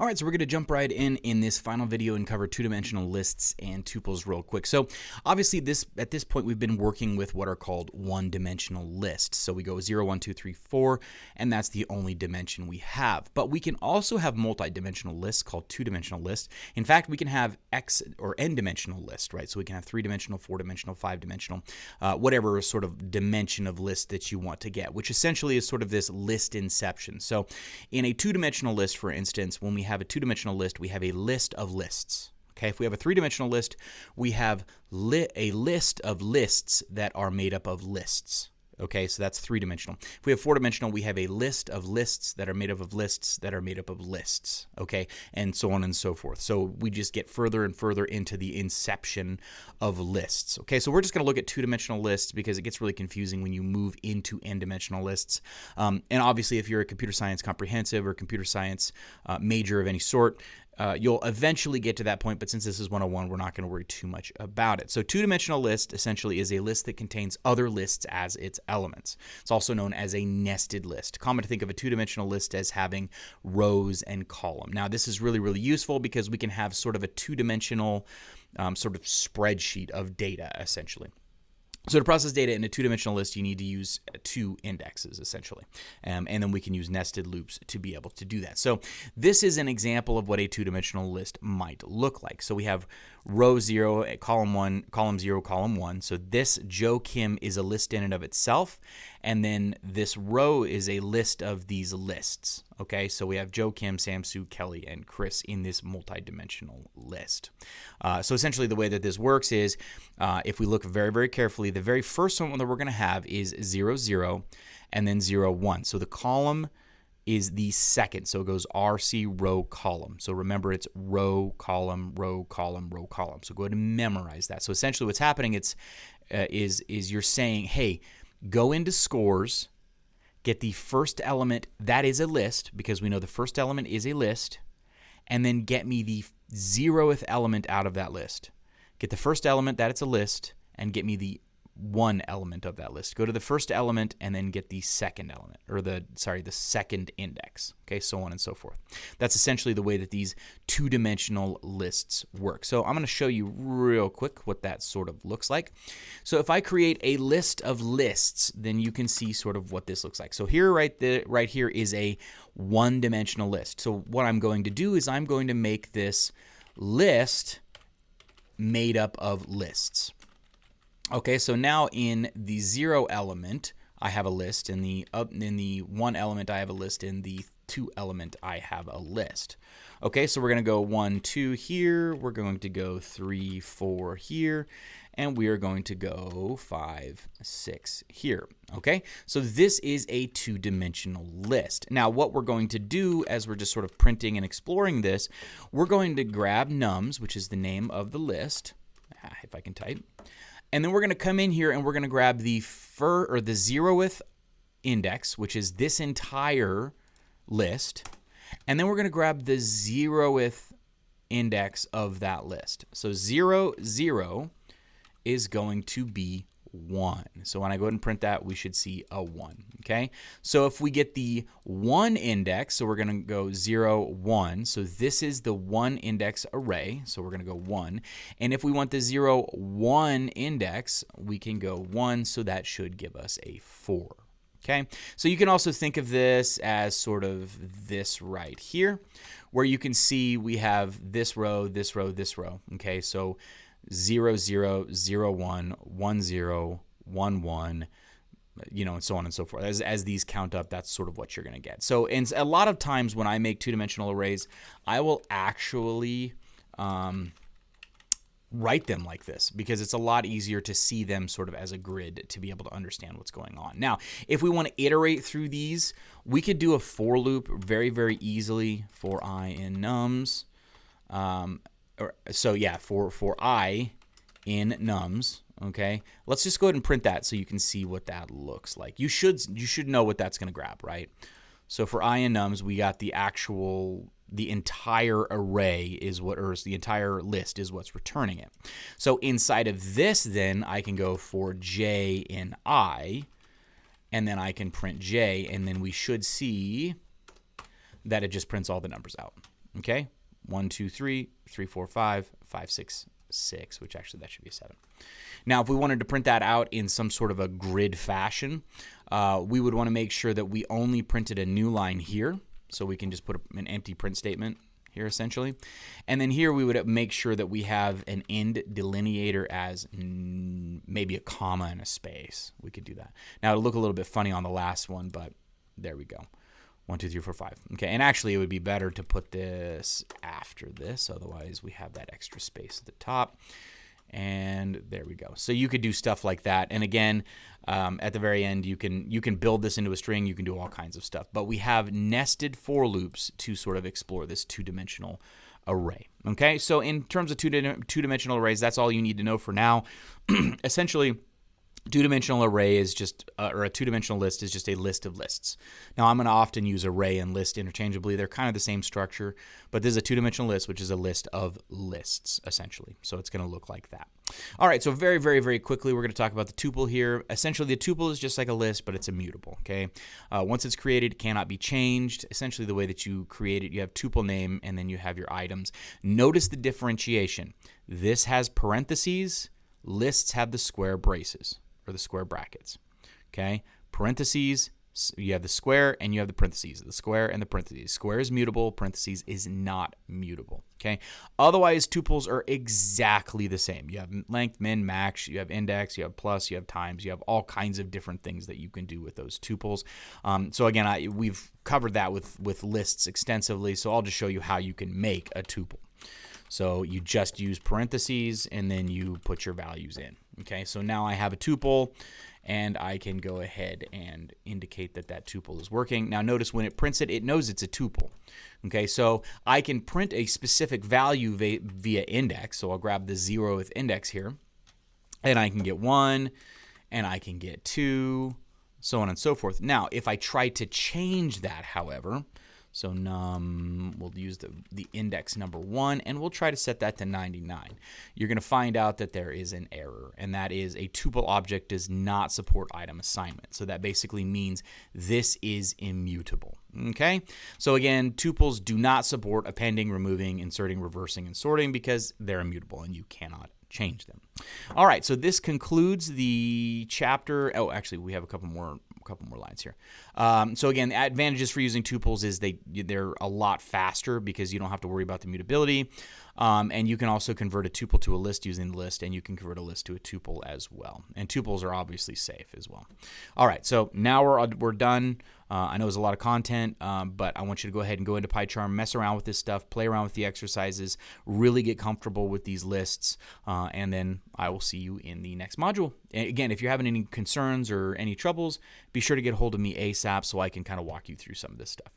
All right, so we're going to jump right in this final video and cover two-dimensional lists and tuples real quick. So obviously at this point we've been working with what are called one-dimensional lists. So we go 0, 1, 2, 3, 4, and that's the only dimension we have. But we can also have multi-dimensional lists called two-dimensional lists. In fact, we can have x or n-dimensional lists, right? So we can have three-dimensional, four-dimensional, five-dimensional, whatever sort of dimension of list that you want to get, which essentially is sort of this list inception. So in a two-dimensional list, for instance, when we have a two-dimensional list, we have a list of lists. Okay, if we have a three-dimensional list, we have a list of lists that are made up of lists. Okay, so that's three-dimensional. If we have four-dimensional, we have a list of lists that are made up of lists that are made up of lists, okay, and so on and so forth. So we just get further and further into the inception of lists. Okay, so we're just going to look at two-dimensional lists because it gets really confusing when you move into n-dimensional lists. And obviously, if you're a computer science comprehensive or computer science major of any sort, you'll eventually get to that point, but since this is 101, we're not going to worry too much about it. So two-dimensional list essentially is a list that contains other lists as its elements. It's also known as a nested list. Common to think of a two-dimensional list as having rows and column. Now, this is really, really useful because we can have sort of a two-dimensional sort of spreadsheet of data, essentially. So to process data in a two-dimensional list, you need to use two indexes, essentially. And then we can use nested loops to be able to do that. So this is an example of what a two-dimensional list might look like. So we have row 0, column 1, column 0, column 1. So this Joe Kim is a list in and of itself. And then this row is a list of these lists. Okay, so we have Joe, Kim, Sam, Sue, Kelly, and Chris in this multi-dimensional list. So essentially the way that this works is if we look very, very carefully, the very first one that we're going to have is 0, 0, and then 0, 1. So the column is the second. So it goes RC row column. So remember it's row, column, row, column, row, column. So go ahead and memorize that. So essentially what's happening is you're saying, hey, go into scores, get the first element that is a list, because we know the first element is a list, and then get me the 0th element out of that list. Get the first element that it's a list, and get me the one element of that list. Go to the first element and then get the second element, or the second index. Okay, so on and so forth. That's essentially the way that these two-dimensional lists work. So I'm going to show you real quick what that sort of looks like. So if I create a list of lists, then you can see sort of what this looks like. So here, right here is a one-dimensional list. So what I'm going to do is I'm going to make this list made up of lists. Okay, so now in the 0 element, I have a list. In the 1 element, I have a list. In the 2 element, I have a list. Okay, so we're going to go 1, 2 here. We're going to go 3, 4 here. And we are going to go 5, 6 here. Okay, so this is a two-dimensional list. Now, what we're going to do as we're just sort of printing and exploring this, we're going to grab nums, which is the name of the list, if I can type. And then we're going to come in here and we're going to grab the 0th index, which is this entire list. And then we're going to grab the 0th index of that list. So 0, 0 is going to be 1. So when I go ahead and print that, we should see a 1. Okay, so if we get the 1 index, so we're going to go 0, 1. So this is the 1 index array. So we're going to go 1. And if we want the 0, 1 index, we can go 1. So that should give us a 4. Okay, so you can also think of this as sort of this right here, where you can see we have this row, this row, this row. Okay, so 0, 0, 0, 1, 1, 0, 1, 1, you know, and so on and so forth. As these count up, that's sort of what you're going to get. So and a lot of times when I make two-dimensional arrays, I will actually write them like this because it's a lot easier to see them sort of as a grid to be able to understand what's going on. Now, if we want to iterate through these, we could do a for loop very, very easily for I in nums. For I in nums, okay? Let's just go ahead and print that so you can see what that looks like. You should know what that's going to grab, right? So for I in nums, we got the entire array is what, or the entire list is what's returning it. So inside of this, then I can go for j in I, and then I can print j, and then we should see that it just prints all the numbers out. Okay, 1, 2, 3, 3, 4, 5, 5, 6, 6, which actually that should be a 7. Now, if we wanted to print that out in some sort of a grid fashion, we would want to make sure that we only printed a new line here. So we can just put an empty print statement here essentially. And then here we would make sure that we have an end delineator as maybe a comma and a space. We could do that. Now it'll look a little bit funny on the last one, but there we go. 1, 2, 3, 4, 5. Okay, and actually it would be better to put this after this, otherwise we have that extra space at the top. And there we go. So you could do stuff like that. And again, at the very end, you can build this into a string. You can do all kinds of stuff. But we have nested for loops to sort of explore this two-dimensional array. Okay, so in terms of two-dimensional arrays, that's all you need to know for now. Essentially, two-dimensional array is just, or a two-dimensional list is just a list of lists. Now, I'm going to often use array and list interchangeably. They're kind of the same structure, but this is a two-dimensional list, which is a list of lists, essentially. So it's going to look like that. All right, so very, very, very quickly, we're going to talk about the tuple here. Essentially, the tuple is just like a list, but it's immutable, okay? Once it's created, it cannot be changed. Essentially, the way that you create it, you have tuple name, and then you have your items. Notice the differentiation. This has parentheses. Lists have the square braces, or the square brackets, okay? Parentheses, you have the square and you have the parentheses. The square and the parentheses. Square is mutable, parentheses is not mutable, okay? Otherwise, tuples are exactly the same. You have length, min, max, you have index, you have plus, you have times, you have all kinds of different things that you can do with those tuples. So again, we've covered that with lists extensively, so I'll just show you how you can make a tuple. So you just use parentheses and then you put your values in. Okay, so now I have a tuple and I can go ahead and indicate that that tuple is working. Now notice when it prints it, it knows it's a tuple. Okay, so I can print a specific value via index. So I'll grab the 0th index here and I can get 1 and I can get 2, so on and so forth. Now, if I try to change that, however, so we'll use the index number 1, and we'll try to set that to 99. You're going to find out that there is an error, and that is a tuple object does not support item assignment. So that basically means this is immutable. Okay? So again, tuples do not support appending, removing, inserting, reversing, and sorting because they're immutable, and you cannot change them. All right, so this concludes the chapter. Oh, actually, we have a couple more lines here. So again, the advantages for using tuples is they're a lot faster because you don't have to worry about the mutability. And you can also convert a tuple to a list using the list, and you can convert a list to a tuple as well. And tuples are obviously safe as well. All right, so now we're done. I know it's a lot of content, but I want you to go ahead and go into PyCharm, mess around with this stuff, play around with the exercises, really get comfortable with these lists, and then I will see you in the next module. Again, if you're having any concerns or any troubles, be sure to get a hold of me ASAP so I can kind of walk you through some of this stuff.